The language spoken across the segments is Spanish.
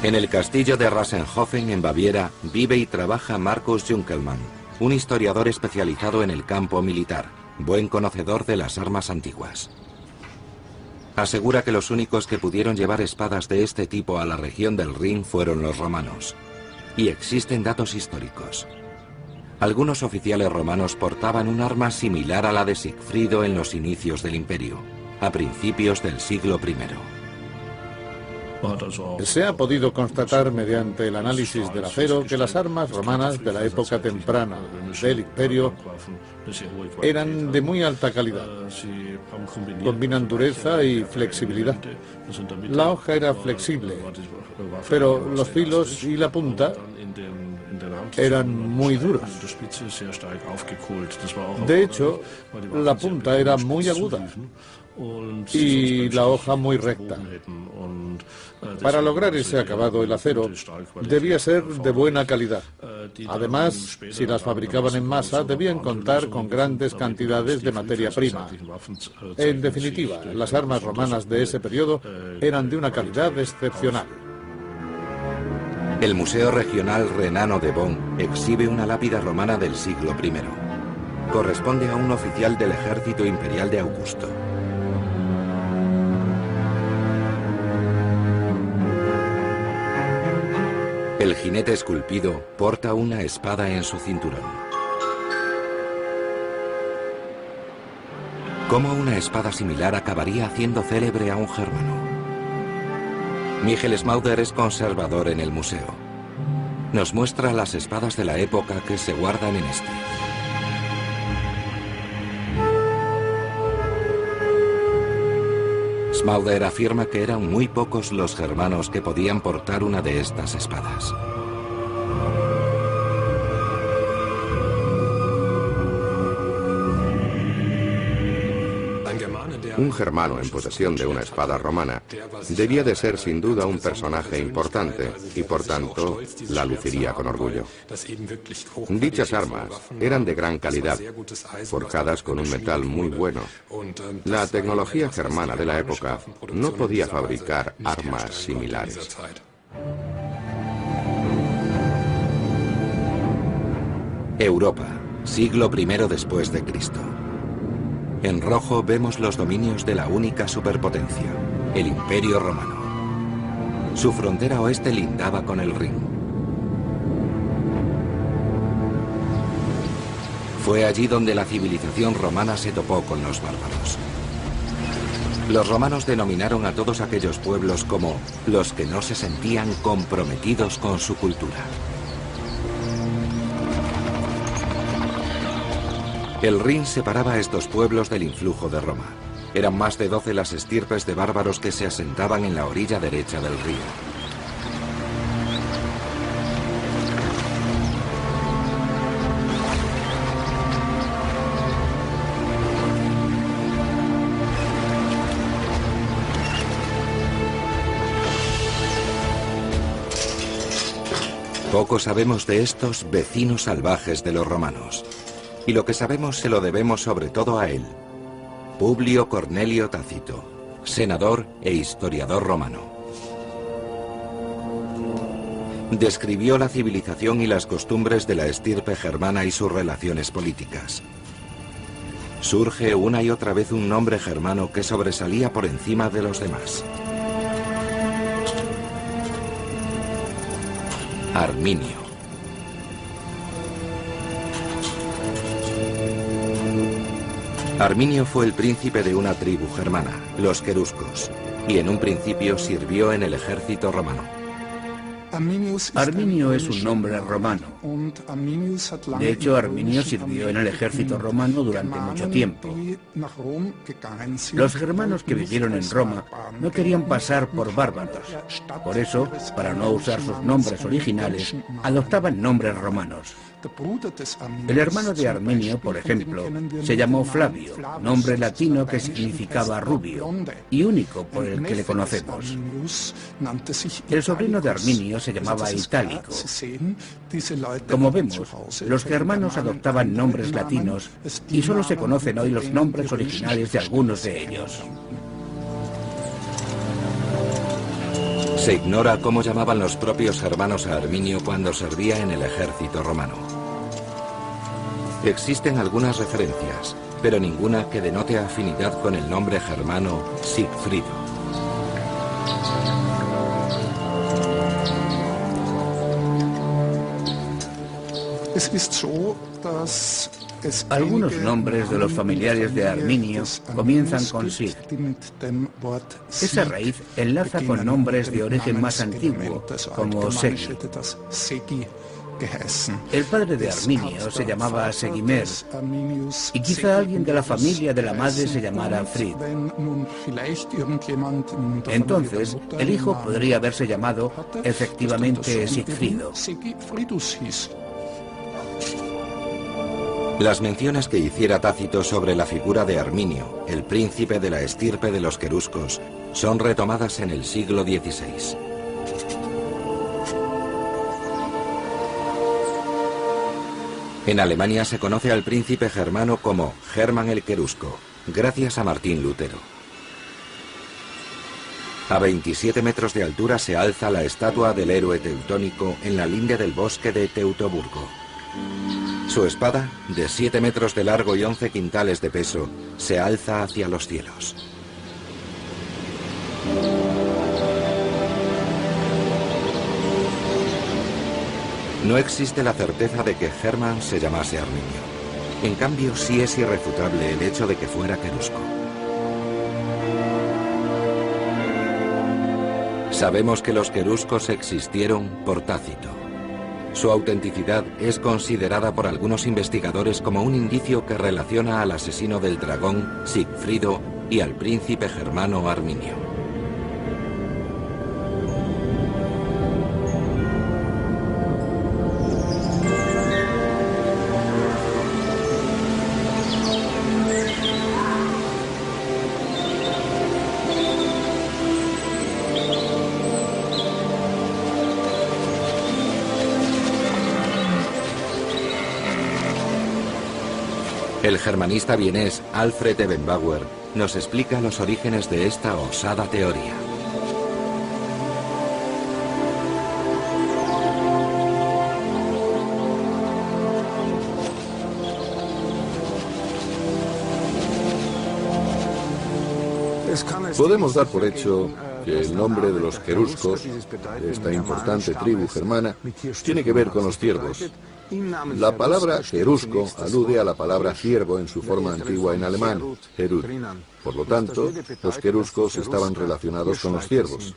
En el castillo de Rasenhofen, en Baviera, vive y trabaja Markus Junkelmann, un historiador especializado en el campo militar, buen conocedor de las armas antiguas. Asegura que los únicos que pudieron llevar espadas de este tipo a la región del Rin fueron los romanos. Y existen datos históricos. Algunos oficiales romanos portaban un arma similar a la de Sigfrido en los inicios del imperio, a principios del siglo I. Se ha podido constatar mediante el análisis del acero que las armas romanas de la época temprana del imperio eran de muy alta calidad. Combinan dureza y flexibilidad. La hoja era flexible, pero los filos y la punta eran muy duros. De hecho, la punta era muy aguda y la hoja muy recta. Para lograr ese acabado, el acero debía ser de buena calidad. Además, si las fabricaban en masa, debían contar con grandes cantidades de materia prima. En definitiva, las armas romanas de ese periodo eran de una calidad excepcional. El Museo Regional Renano de Bonn exhibe una lápida romana del siglo I. Corresponde a un oficial del ejército imperial de Augusto. El jinete esculpido porta una espada en su cinturón. ¿Cómo una espada similar acabaría haciendo célebre a un germano? Michel Schmauder es conservador en el museo. Nos muestra las espadas de la época que se guardan en este. Schmauder afirma que eran muy pocos los germanos que podían portar una de estas espadas. Un germano en posesión de una espada romana debía de ser sin duda un personaje importante y por tanto la luciría con orgullo. Dichas armas eran de gran calidad, forjadas con un metal muy bueno. La tecnología germana de la época no podía fabricar armas similares. Europa, siglo I después de Cristo. En rojo vemos los dominios de la única superpotencia, el Imperio Romano. Su frontera oeste lindaba con el Rin. Fue allí donde la civilización romana se topó con los bárbaros. Los romanos denominaron a todos aquellos pueblos como los que no se sentían comprometidos con su cultura. El Rin separaba a estos pueblos del influjo de Roma. Eran más de 12 las estirpes de bárbaros que se asentaban en la orilla derecha del río. Poco sabemos de estos vecinos salvajes de los romanos. Y lo que sabemos se lo debemos sobre todo a él, Publio Cornelio Tácito, senador e historiador romano. Describió la civilización y las costumbres de la estirpe germana y sus relaciones políticas. Surge una y otra vez un nombre germano que sobresalía por encima de los demás. Arminio. Arminio fue el príncipe de una tribu germana, los queruscos, y en un principio sirvió en el ejército romano. Arminio es un nombre romano. De hecho, Arminio sirvió en el ejército romano durante mucho tiempo. Los germanos que vivieron en Roma no querían pasar por bárbaros. Por eso, para no usar sus nombres originales, adoptaban nombres romanos. El hermano de Arminio, por ejemplo, se llamó Flavio, nombre latino que significaba rubio, y único por el que le conocemos. El sobrino de Arminio se llamaba Itálico. Como vemos, los germanos adoptaban nombres latinos y solo se conocen hoy los nombres originales de algunos de ellos. Se ignora cómo llamaban los propios germanos a Arminio cuando servía en el ejército romano. Existen algunas referencias, pero ninguna que denote afinidad con el nombre germano Sigfrido. Algunos nombres de los familiares de Arminio comienzan con Sig. Esa raíz enlaza con nombres de origen más antiguo, como Segi. El padre de Arminio se llamaba Segimer, y quizá alguien de la familia de la madre se llamara Frid. Entonces, el hijo podría haberse llamado efectivamente Sigfrido. Las menciones que hiciera Tácito sobre la figura de Arminio, el príncipe de la estirpe de los queruscos, son retomadas en el siglo XVI. En Alemania se conoce al príncipe germano como Hermann el Querusco, gracias a Martín Lutero. A 27 metros de altura se alza la estatua del héroe teutónico en la linde del bosque de Teutoburgo. Su espada, de 7 metros de largo y 11 quintales de peso, se alza hacia los cielos. No existe la certeza de que Hermann se llamase Arminio. En cambio, sí es irrefutable el hecho de que fuera querusco. Sabemos que los queruscos existieron por Tácito. Su autenticidad es considerada por algunos investigadores como un indicio que relaciona al asesino del dragón, Sigfrido, y al príncipe germano Arminio. El germanista vienés Alfred Ebenbauer nos explica los orígenes de esta osada teoría. Podemos dar por hecho que el nombre de los queruscos, de esta importante tribu germana, tiene que ver con los ciervos. La palabra querusco alude a la palabra ciervo en su forma antigua en alemán, Herud. Por lo tanto, los queruscos estaban relacionados con los ciervos.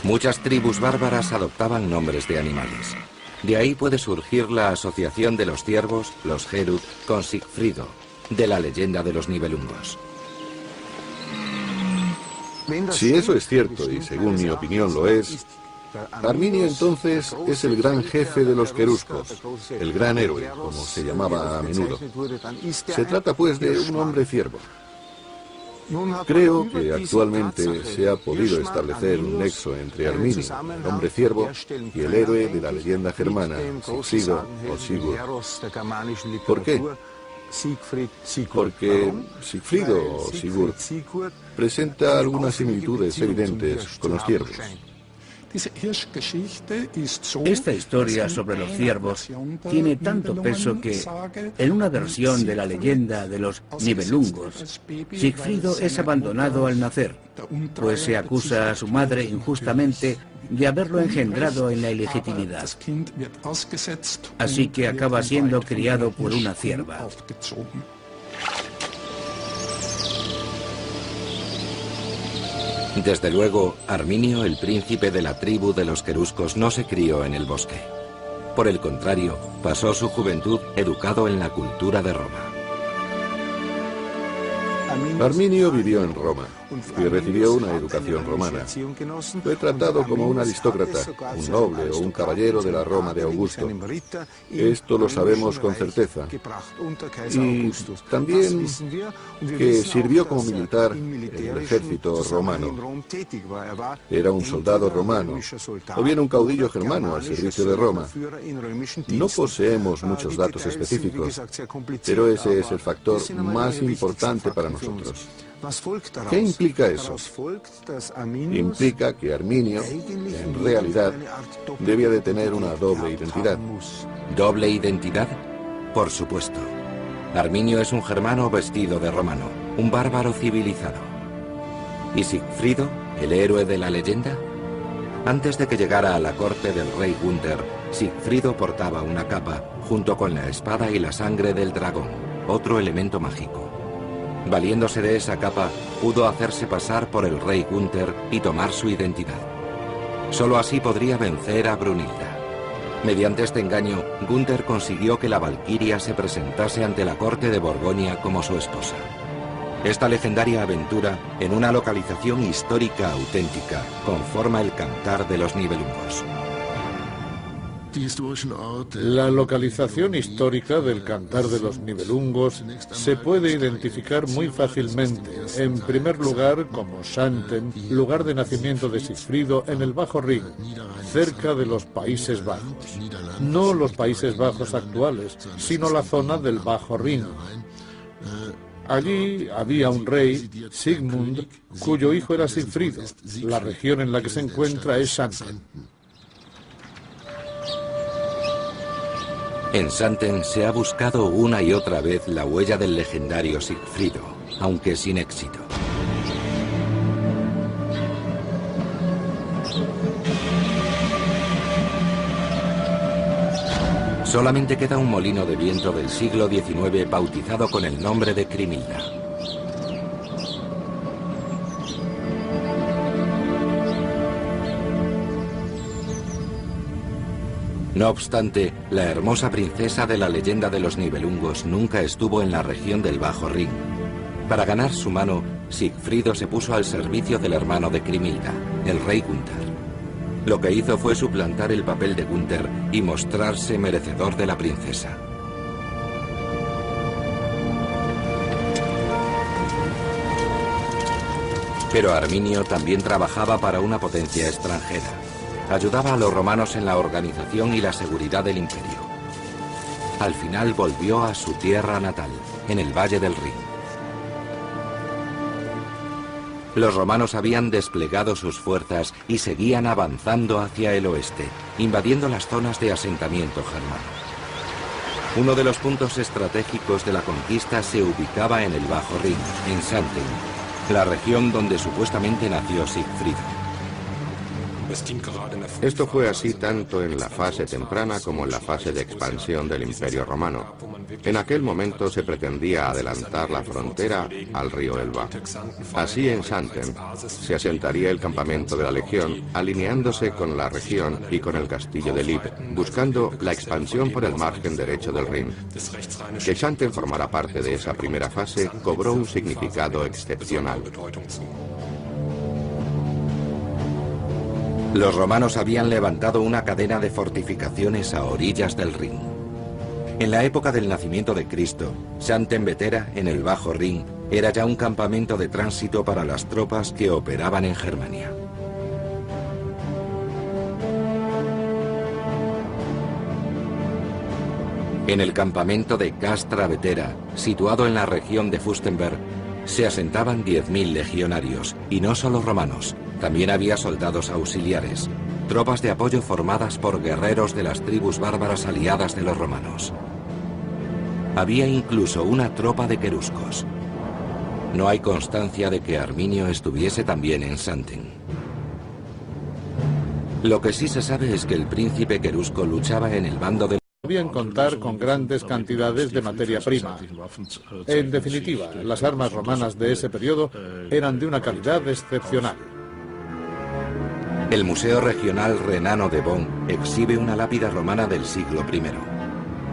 Muchas tribus bárbaras adoptaban nombres de animales. De ahí puede surgir la asociación de los ciervos, los Herud, con Sigfrido, de la leyenda de los Nibelungos. Si eso es cierto, y según mi opinión lo es, Arminio entonces es el gran jefe de los queruscos, el gran héroe, como se llamaba a menudo. Se trata pues de un hombre ciervo. Creo que actualmente se ha podido establecer un nexo entre Arminio, el hombre ciervo, y el héroe de la leyenda germana, Sigfrido o Sigurd. ¿Por qué? Porque Sigfrido o Sigurd presenta algunas similitudes evidentes con los ciervos. Esta historia sobre los ciervos tiene tanto peso que, en una versión de la leyenda de los Nibelungos, Sigfrido es abandonado al nacer, pues se acusa a su madre injustamente de haberlo engendrado en la ilegitimidad. Así que acaba siendo criado por una cierva. Desde luego, Arminio, el príncipe de la tribu de los queruscos, no se crió en el bosque. Por el contrario, pasó su juventud educado en la cultura de Roma. Arminio vivió en Roma y recibió una educación romana. Fue tratado como un aristócrata, un noble o un caballero de la Roma de Augusto. Esto lo sabemos con certeza. Y también que sirvió como militar en el ejército romano. Era un soldado romano, o bien un caudillo germano al servicio de Roma. No poseemos muchos datos específicos, pero ese es el factor más importante para nosotros nosotros. ¿Qué implica eso? Implica que Arminio, en realidad, debía de tener una doble identidad. ¿Doble identidad? Por supuesto. Arminio es un germano vestido de romano, un bárbaro civilizado. ¿Y Sigfrido, el héroe de la leyenda? Antes de que llegara a la corte del rey Gunther, Sigfrido portaba una capa, junto con la espada y la sangre del dragón, otro elemento mágico. Valiéndose de esa capa, pudo hacerse pasar por el rey Gunther y tomar su identidad. Solo así podría vencer a Brunilda. Mediante este engaño, Gunther consiguió que la valquiria se presentase ante la corte de Borgoña como su esposa. Esta legendaria aventura, en una localización histórica auténtica, conforma el Cantar de los Nibelungos. La localización histórica del Cantar de los Nibelungos se puede identificar muy fácilmente, en primer lugar como Xanten, lugar de nacimiento de Sigfrido en el Bajo Rin, cerca de los Países Bajos. No los Países Bajos actuales, sino la zona del Bajo Rin. Allí había un rey, Sigmund, cuyo hijo era Sigfrido. La región en la que se encuentra es Xanten. En Xanten se ha buscado una y otra vez la huella del legendario Sigfrido, aunque sin éxito. Solamente queda un molino de viento del siglo XIX bautizado con el nombre de Crimilda. No obstante, la hermosa princesa de la leyenda de los Nibelungos nunca estuvo en la región del Bajo Rin. Para ganar su mano, Sigfrido se puso al servicio del hermano de Crimilda, el rey Gunther. Lo que hizo fue suplantar el papel de Gunther y mostrarse merecedor de la princesa. Pero Arminio también trabajaba para una potencia extranjera. Ayudaba a los romanos en la organización y la seguridad del imperio. Al final volvió a su tierra natal, en el Valle del Rin. Los romanos habían desplegado sus fuerzas y seguían avanzando hacia el oeste, invadiendo las zonas de asentamiento germano. Uno de los puntos estratégicos de la conquista se ubicaba en el Bajo Rin, en Xanten, la región donde supuestamente nació Sigfrido. Esto fue así tanto en la fase temprana como en la fase de expansión del Imperio Romano. En aquel momento se pretendía adelantar la frontera al río Elba. Así en Xanten se asentaría el campamento de la Legión, alineándose con la región y con el castillo de Lib, buscando la expansión por el margen derecho del Rin. Que Xanten formara parte de esa primera fase cobró un significado excepcional. Los romanos habían levantado una cadena de fortificaciones a orillas del Rin. En la época del nacimiento de Cristo, Xanten Vetera, en el Bajo Rin, era ya un campamento de tránsito para las tropas que operaban en Germania. En el campamento de Castra Vetera, situado en la región de Fürstenberg, se asentaban 10.000 legionarios, y no solo romanos. También había soldados auxiliares, tropas de apoyo formadas por guerreros de las tribus bárbaras aliadas de los romanos. Había incluso una tropa de queruscos. No hay constancia de que Arminio estuviese también en Xanten. Lo que sí se sabe es que el príncipe querusco luchaba en el bando de... Podían contar con grandes cantidades de materia prima. En definitiva, las armas romanas de ese periodo eran de una calidad excepcional. El Museo Regional Renano de Bonn exhibe una lápida romana del siglo I.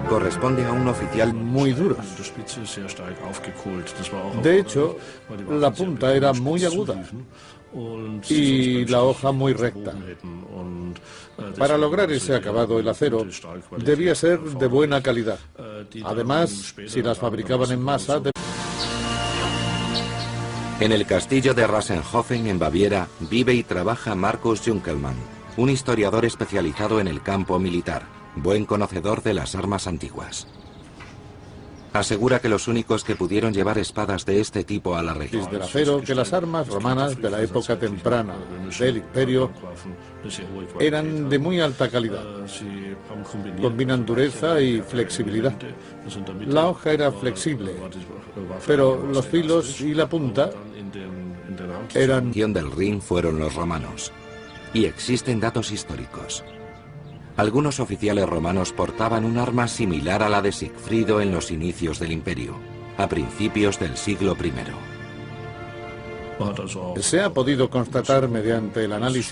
Corresponde a un oficial muy duro. De hecho, la punta era muy aguda y la hoja muy recta. Para lograr ese acabado, el acero debía ser de buena calidad. Además, si las fabricaban en masa... En el castillo de Rasenhofen, en Baviera, vive y trabaja Markus Junkelmann, un historiador especializado en el campo militar, buen conocedor de las armas antiguas. Asegura que los únicos que pudieron llevar espadas de este tipo a la región del acero, que las armas romanas de la época temprana del Imperio eran de muy alta calidad. Combinan dureza y flexibilidad. La hoja era flexible, pero los filos y la punta eran... del Rin fueron los romanos. Y existen datos históricos. Algunos oficiales romanos portaban un arma similar a la de Sigfrido en los inicios del imperio, a principios del siglo I. Se ha podido constatar mediante el análisis